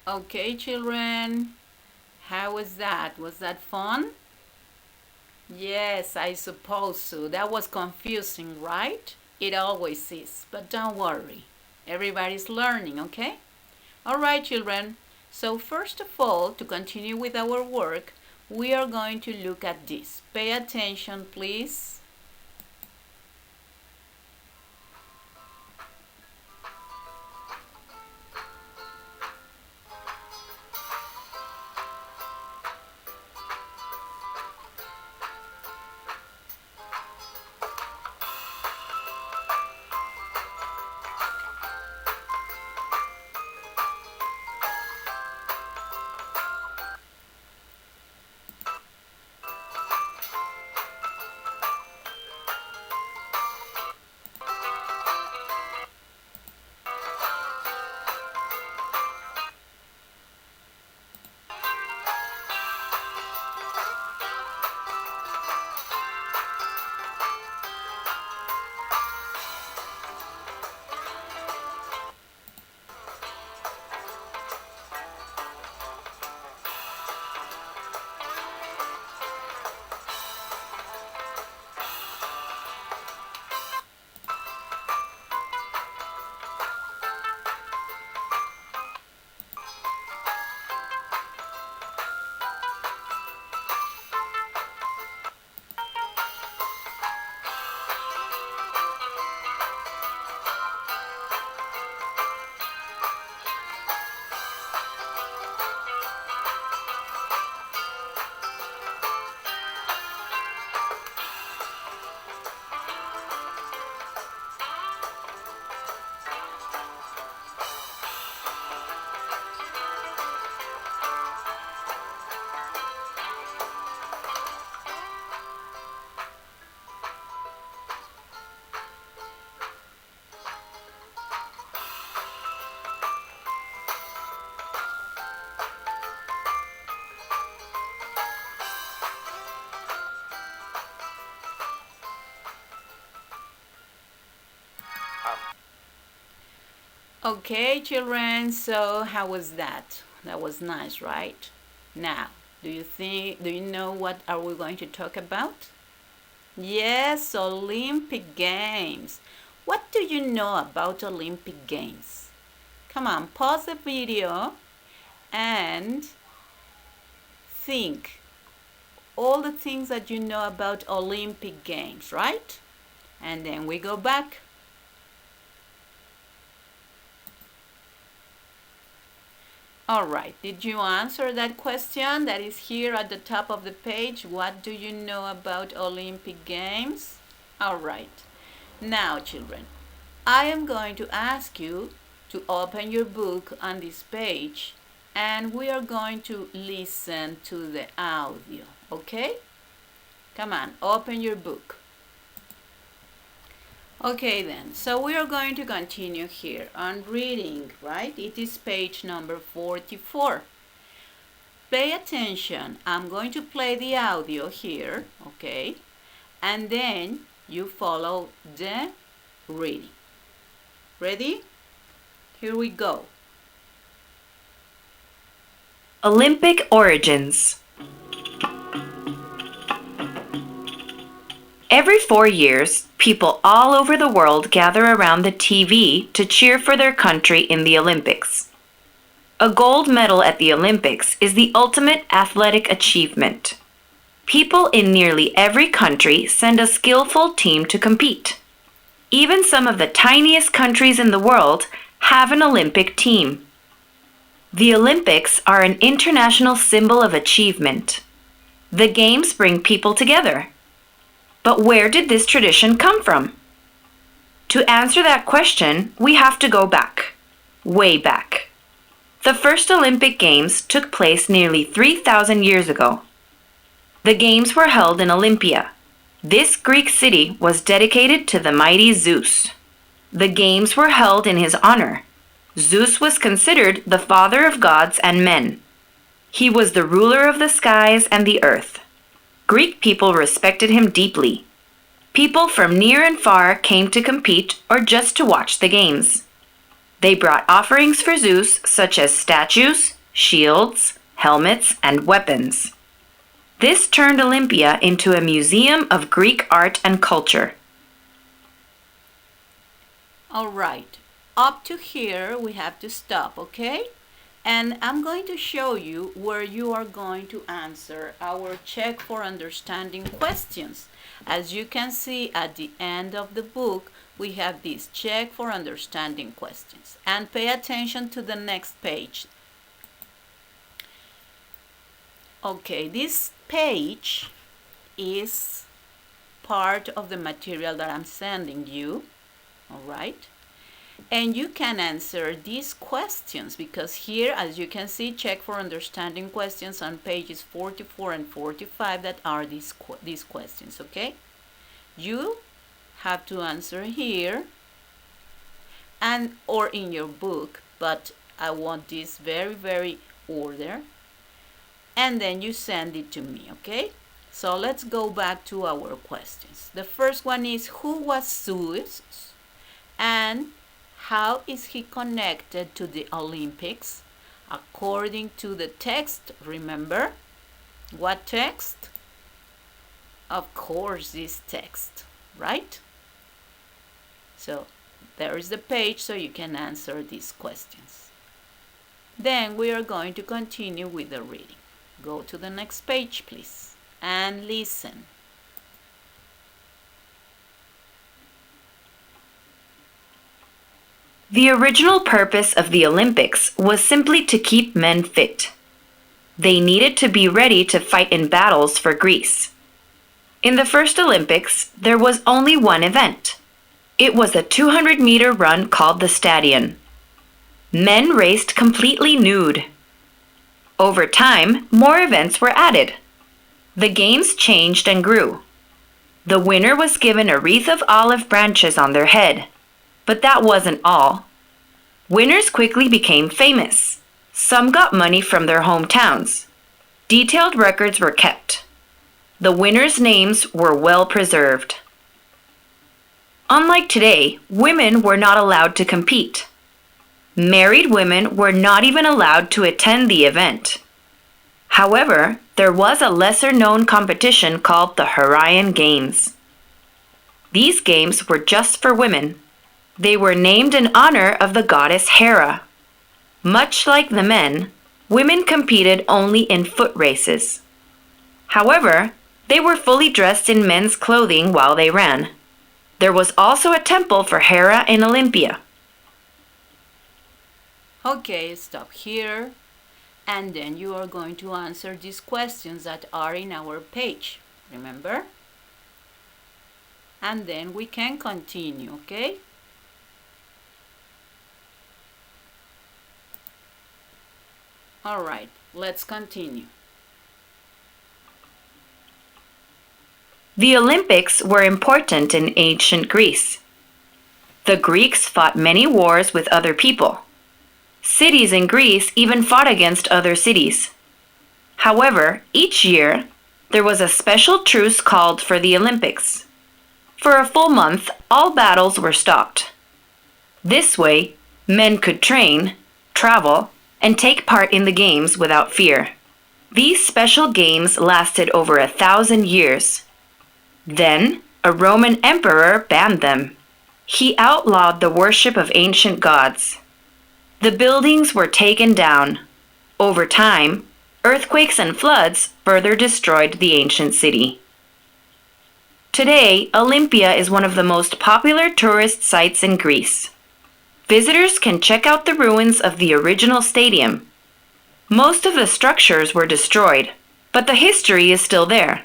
Okay, children, how was that? Was that fun? Yes, I suppose so. That was confusing, right? It always is, but don't worry. Everybody's learning, okay? All right, children. So first of all, to continue with our work, we are going to look at this. Pay attention, please. Okay, children, so how was that? That was nice, right? Now, do you know what are we going to talk about? Yes, Olympic Games. What do you know about Olympic Games? Come on, pause the video and think all the things that you know about Olympic Games, right? And then we go back. All right, did you answer that question that is here at the top of the page? What do you know about Olympic Games? All right, now children, I am going to ask you to open your book on this page and we are going to listen to the audio, okay? Come on, open your book. Okay then, so we are going to continue here on reading, right? It is page number 44. Pay attention. I'm going to play the audio here, okay? And then you follow the reading. Ready? Here we go. Olympic origins. Every 4 years, people all over the world gather around the TV to cheer for their country in the Olympics. A gold medal at the Olympics is the ultimate athletic achievement. People in nearly every country send a skillful team to compete. Even some of the tiniest countries in the world have an Olympic team. The Olympics are an international symbol of achievement. The Games bring people together. But where did this tradition come from? To answer that question, we have to go back, way back. The first Olympic Games took place nearly 3,000 years ago. The Games were held in Olympia. This Greek city was dedicated to the mighty Zeus. The Games were held in his honor. Zeus was considered the father of gods and men. He was the ruler of the skies and the earth. Greek people respected him deeply. People from near and far came to compete or just to watch the games. They brought offerings for Zeus such as statues, shields, helmets, and weapons. This turned Olympia into a museum of Greek art and culture. All right, up to here we have to stop, okay? And I'm going to show you where you are going to answer our check for understanding questions. As you can see at the end of the book, we have these check for understanding questions. And pay attention to the next page. Okay, this page is part of the material that I'm sending you, all right? And you can answer these questions because here, as you can see, check for understanding questions on pages 44 and 45 that are these questions, okay? You have to answer here and or in your book, but I want this very order. And then you send it to me, okay? So let's go back to our questions. The first one is, who was Zeus and how is he connected to the Olympics? According to the text, remember? What text? Of course, this text, right? So there is the page so you can answer these questions. Then we are going to continue with the reading. Go to the next page, please, and listen. The original purpose of the Olympics was simply to keep men fit. They needed to be ready to fight in battles for Greece. In the first Olympics, there was only one event. It was a 200-meter run called the Stadion. Men raced completely nude. Over time, more events were added. The games changed and grew. The winner was given a wreath of olive branches on their head. But that wasn't all. Winners quickly became famous. Some got money from their hometowns. Detailed records were kept. The winners' names were well preserved. Unlike today, women were not allowed to compete. Married women were not even allowed to attend the event. However, there was a lesser-known competition called the Heraean Games. These games were just for women. They were named in honor of the goddess Hera. Much like the men, women competed only in foot races. However, they were fully dressed in men's clothing while they ran. There was also a temple for Hera in Olympia. Okay, stop here. And then you are going to answer these questions that are in our page. Remember? And then we can continue, okay? All right, let's continue. The Olympics were important in ancient Greece. The Greeks fought many wars with other people. Cities in Greece even fought against other cities. However, each year, there was a special truce called for the Olympics. For a full month, all battles were stopped. This way, men could train, travel, and take part in the games without fear. These special games lasted over 1,000 years. Then, a Roman emperor banned them. He outlawed the worship of ancient gods. The buildings were taken down. Over time, earthquakes and floods further destroyed the ancient city. Today, Olympia is one of the most popular tourist sites in Greece. Visitors can check out the ruins of the original stadium. Most of the structures were destroyed, but the history is still there.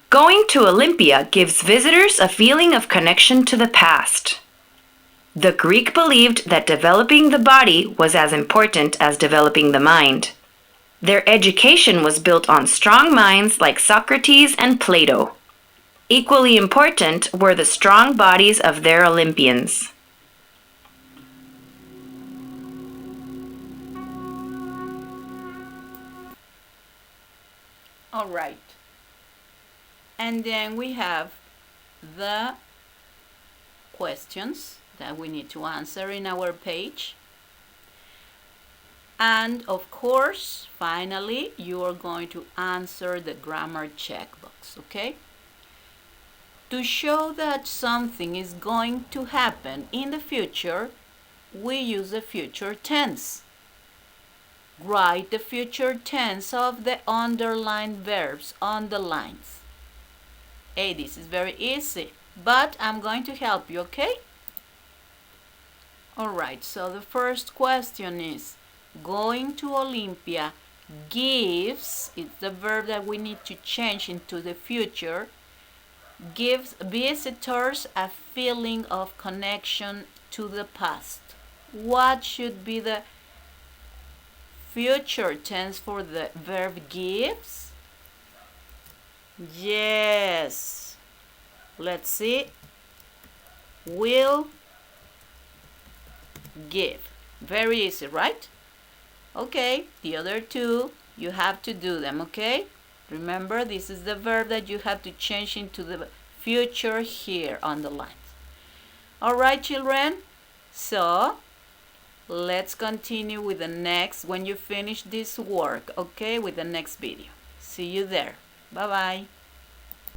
Going to Olympia gives visitors a feeling of connection to the past. The Greek believed that developing the body was as important as developing the mind. Their education was built on strong minds like Socrates and Plato. Equally important were the strong bodies of their Olympians. All right. And then we have the questions that we need to answer in our page. And of course, finally, you are going to answer the grammar checkbox, okay? To show that something is going to happen in the future, we use the future tense. Write the future tense of the underlined verbs on the lines. Hey, this is very easy, but I'm going to help you, okay? Alright, so the first question is, going to Olympia gives, it's the verb that we need to change into the future, gives visitors a feeling of connection to the past. What should be the future tense for the verb gives? Yes. Let's see. Will give. Very easy, right? Okay, the other two, you have to do them, okay? Remember, this is the verb that you have to change into the future here on the lines. All right, children? So, let's continue with the next when you finish this work, okay? With the next video. See you there. Bye-bye.